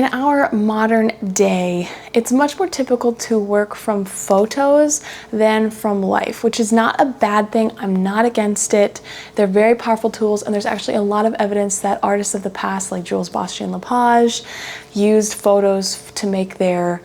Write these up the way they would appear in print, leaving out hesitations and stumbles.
In our modern day, it's much more typical to work from photos than from life, which is not a bad thing. I'm not against it. They're very powerful tools, and there's actually a lot of evidence that artists of the past, like Jules Bastien-Lepage, used photos to make their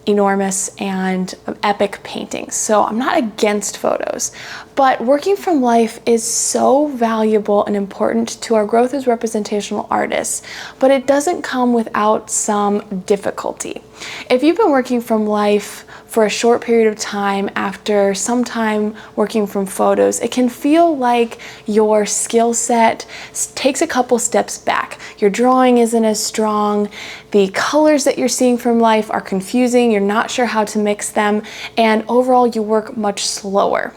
enormous and epic paintings. So I'm not against photos, but working from life is so valuable and important to our growth as representational artists, but it doesn't come without some difficulty. If you've been working from life for a short period of time after some time working from photos, it can feel like your skill set takes a couple steps back. Your drawing isn't as strong, the colors that you're seeing from life are confusing, you're not sure how to mix them, and overall you work much slower.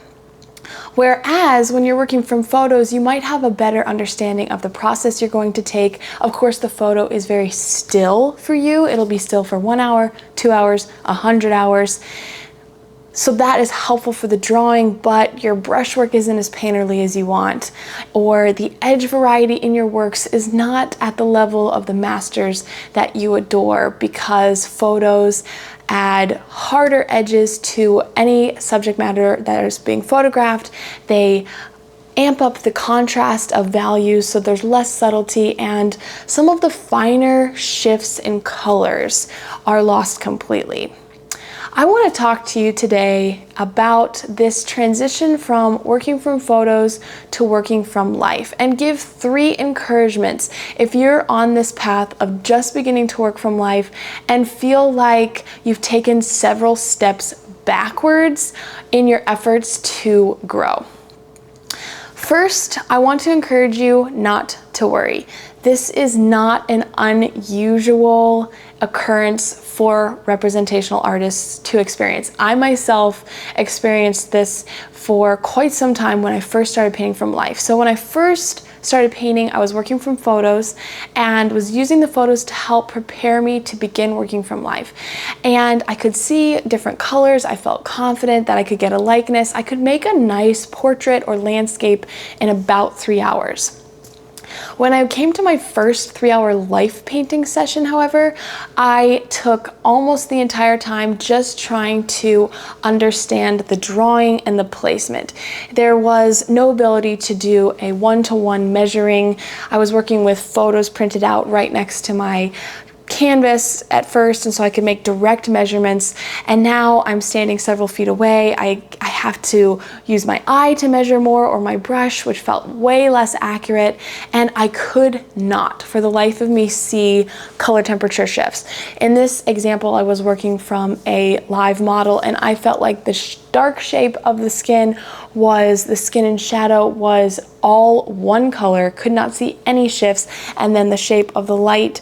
Whereas when you're working from photos, you might have a better understanding of the process you're going to take. Of course, the photo is very still for you. It'll be still for 1 hour, 2 hours, 100 hours. So that is helpful for the drawing, but your brushwork isn't as painterly as you want, or the edge variety in your works is not at the level of the masters that you adore, because photos add harder edges to any subject matter that is being photographed. They amp up the contrast of values so there's less subtlety, and some of the finer shifts in colors are lost completely. I want to talk to you today about this transition from working from photos to working from life, and give 3 encouragements if you're on this path of just beginning to work from life and feel like you've taken several steps backwards in your efforts to grow. First, I want to encourage you not to worry. This is not an unusual occurrence for representational artists to experience. I myself experienced this for quite some time when I first started painting from life. So when I first started painting, I was working from photos and was using the photos to help prepare me to begin working from life. And I could see different colors. I felt confident that I could get a likeness. I could make a nice portrait or landscape in about 3 hours. When I came to my first 3-hour life painting session, however, I took almost the entire time just trying to understand the drawing and the placement. There was no ability to do a one-to-one measuring. I was working with photos printed out right next to my canvas at first, and so I could make direct measurements, and now I'm standing several feet away. I have to use my eye to measure more, or my brush, which felt way less accurate, and I could not for the life of me see color temperature shifts. In this example, I was working from a live model, and I felt like the dark shape of the skin and shadow was all one color, could not see any shifts, and then the shape of the light,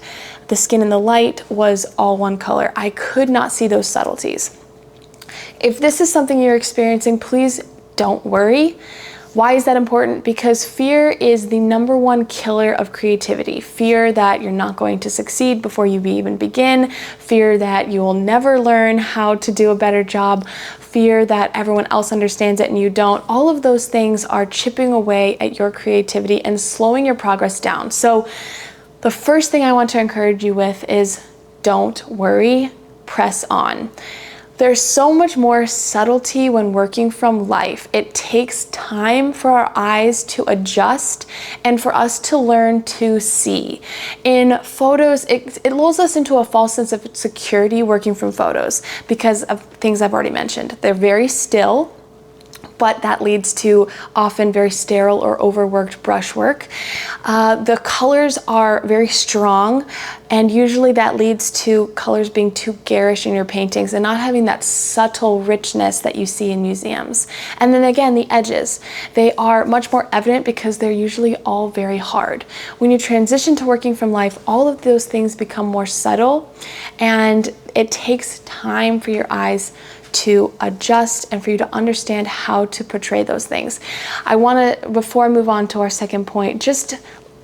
the skin and the light was all one color. I could not see those subtleties. If this is something you're experiencing, please don't worry. Why is that important? Because fear is the #1 killer of creativity. Fear that you're not going to succeed before you even begin, fear that you will never learn how to do a better job, fear that everyone else understands it and you don't. All of those things are chipping away at your creativity and slowing your progress down. So the first thing I want to encourage you with is don't worry, press on. There's so much more subtlety when working from life. It takes time for our eyes to adjust and for us to learn to see. In photos, it lulls us into a false sense of security working from photos because of things I've already mentioned. They're very still, but that leads to often very sterile or overworked brushwork. The colors are very strong, and usually that leads to colors being too garish in your paintings and not having that subtle richness that you see in museums. And then again, the edges. They are much more evident because they're usually all very hard. When you transition to working from life, all of those things become more subtle, and it takes time for your eyes to adjust and for you to understand how to portray those things. I want to, before I move on to our second point, just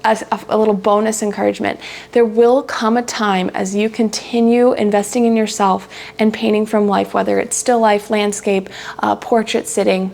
as a little bonus encouragement, there will come a time as you continue investing in yourself and painting from life, whether it's still life, landscape, portrait sitting,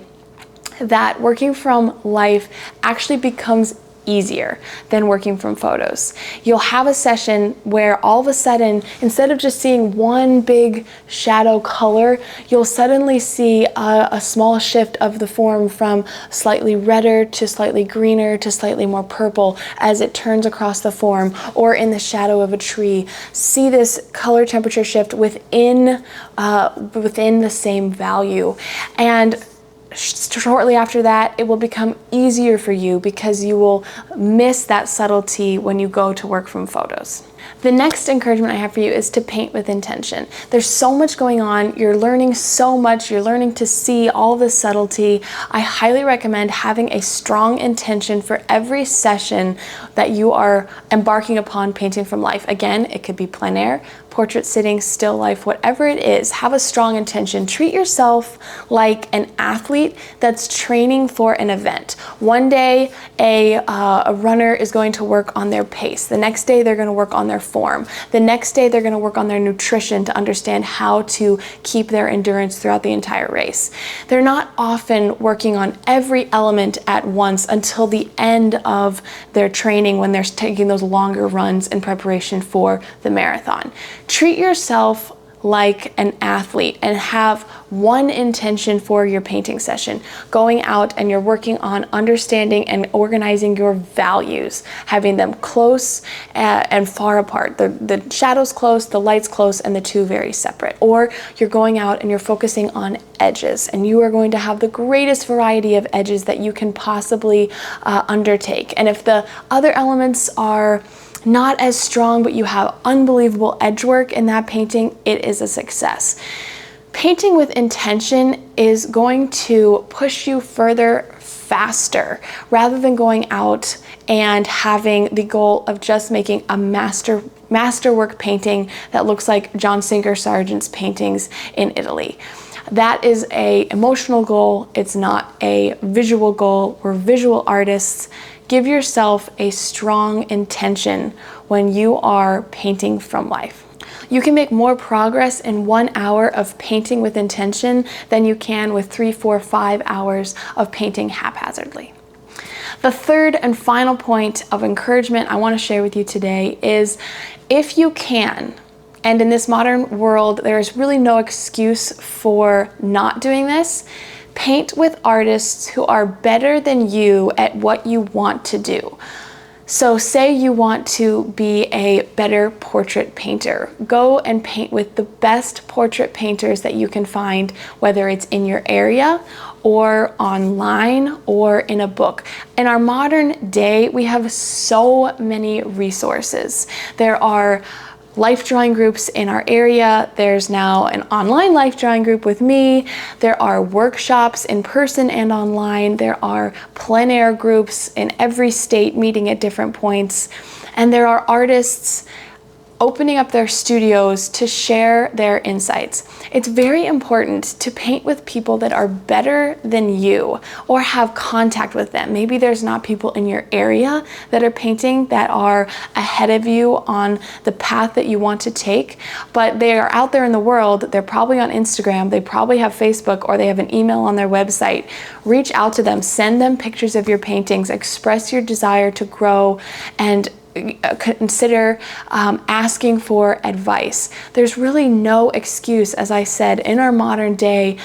that working from life actually becomes easier than working from photos. You'll have a session where all of a sudden, instead of just seeing one big shadow color, you'll suddenly see a small shift of the form from slightly redder to slightly greener to slightly more purple as it turns across the form, or in the shadow of a tree. See this color temperature shift within the same value. And shortly after that, it will become easier for you because you will miss that subtlety when you go to work from photos. The next encouragement I have for you is to paint with intention. There's so much going on. You're learning so much. You're learning to see all the subtlety. I highly recommend having a strong intention for every session that you are embarking upon painting from life. Again, it could be plein air, portrait sitting, still life, whatever it is. Have a strong intention. Treat yourself like an athlete that's training for an event. One day, a runner is going to work on their pace. The next day, they're going to work on their form. The next day, they're going to work on their nutrition to understand how to keep their endurance throughout the entire race. They're not often working on every element at once until the end of their training when they're taking those longer runs in preparation for the marathon. Treat yourself like an athlete and have one intention for your painting session. Going out and you're working on understanding and organizing your values, having them close and far apart. The shadows close, the lights close, and the two very separate. Or you're going out and you're focusing on edges, and you are going to have the greatest variety of edges that you can possibly undertake. And if the other elements are not as strong, but you have unbelievable edge work in that painting, it is a success. Painting with intention is going to push you further faster rather than going out and having the goal of just making a masterwork painting that looks like John Singer Sargent's paintings in Italy. That is an emotional goal. It's not a visual goal. We're visual artists. Give yourself a strong intention when you are painting from life. You can make more progress in 1 hour of painting with intention than you can with 3, 4, 5 hours of painting haphazardly. The third and final point of encouragement I want to share with you today is, if you can, and in this modern world, there is really no excuse for not doing this, paint with artists who are better than you at what you want to do. So say you want to be a better portrait painter. Go and paint with the best portrait painters that you can find, whether it's in your area or online or in a book. In our modern day, we have so many resources. There are life drawing groups in our area. There's now an online life drawing group with me. There are workshops in person and online. There are plein air groups in every state meeting at different points. And there are artists opening up their studios to share their insights. It's very important to paint with people that are better than you or have contact with them. Maybe there's not people in your area that are painting that are ahead of you on the path that you want to take, but they are out there in the world. They're probably on Instagram, they probably have Facebook, or they have an email on their website. Reach out to them, send them pictures of your paintings, express your desire to grow, and consider asking for advice. There's really no excuse, as I said, in our modern day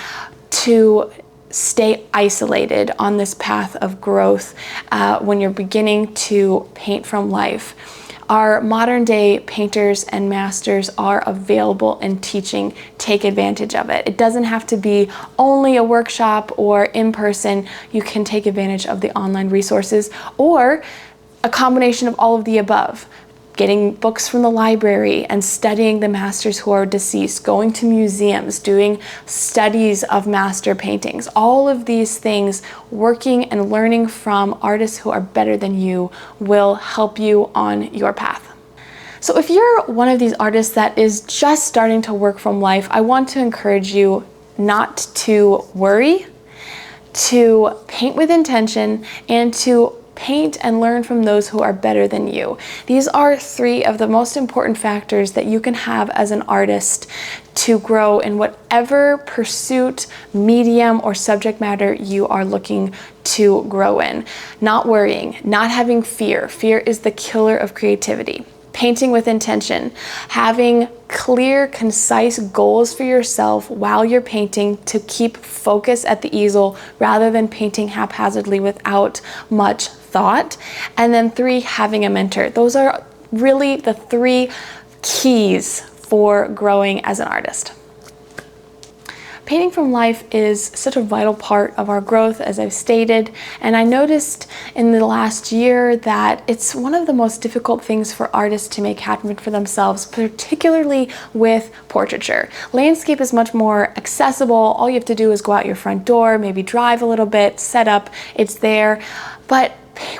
to stay isolated on this path of growth when you're beginning to paint from life. Our modern day painters and masters are available and teaching. Take advantage of it. It doesn't have to be only a workshop or in person. You can take advantage of the online resources, or a combination of all of the above. Getting books from the library and studying the masters who are deceased, going to museums, doing studies of master paintings. All of these things, working and learning from artists who are better than you, will help you on your path. So if you're one of these artists that is just starting to work from life, I want to encourage you not to worry, to paint with intention, and to paint and learn from those who are better than you. These are 3 of the most important factors that you can have as an artist to grow in whatever pursuit, medium, or subject matter you are looking to grow in. Not worrying, not having fear. Fear is the killer of creativity. Painting with intention, having clear, concise goals for yourself while you're painting to keep focus at the easel rather than painting haphazardly without much thought. And then 3, having a mentor. Those are really the 3 keys for growing as an artist. Painting from life is such a vital part of our growth, as I've stated, and I noticed in the last year that it's one of the most difficult things for artists to make happen for themselves, particularly with portraiture. Landscape is much more accessible. All you have to do is go out your front door, maybe drive a little bit, set up, it's there. But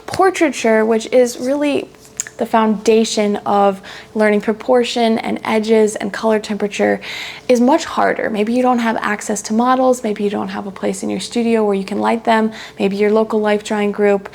portraiture, which is really the foundation of learning proportion and edges and color temperature, is much harder. Maybe you don't have access to models, maybe you don't have a place in your studio where you can light them, maybe your local life drawing group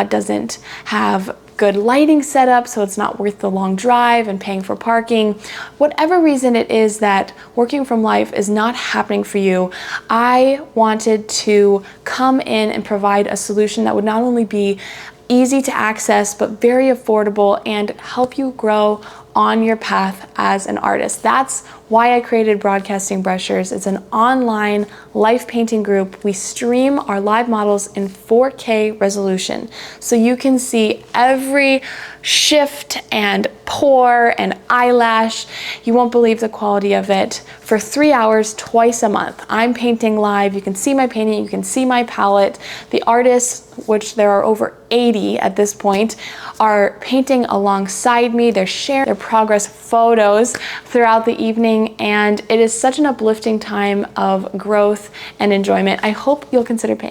doesn't have good lighting setup, so it's not worth the long drive and paying for parking. Whatever reason it is that working from life is not happening for you, I wanted to come in and provide a solution that would not only be easy to access, but very affordable and help you grow on your path as an artist. That's why I created Broadcasting Brushers. It's an online life painting group. We stream our live models in 4K resolution, so you can see every shift and pore and eyelash. You won't believe the quality of it. For 3 hours, twice a month, I'm painting live. You can see my painting, you can see my palette. The artists, which there are over 80 at this point, are painting alongside me. They're sharing their progress photos throughout the evening, and it is such an uplifting time of growth and enjoyment. I hope you'll consider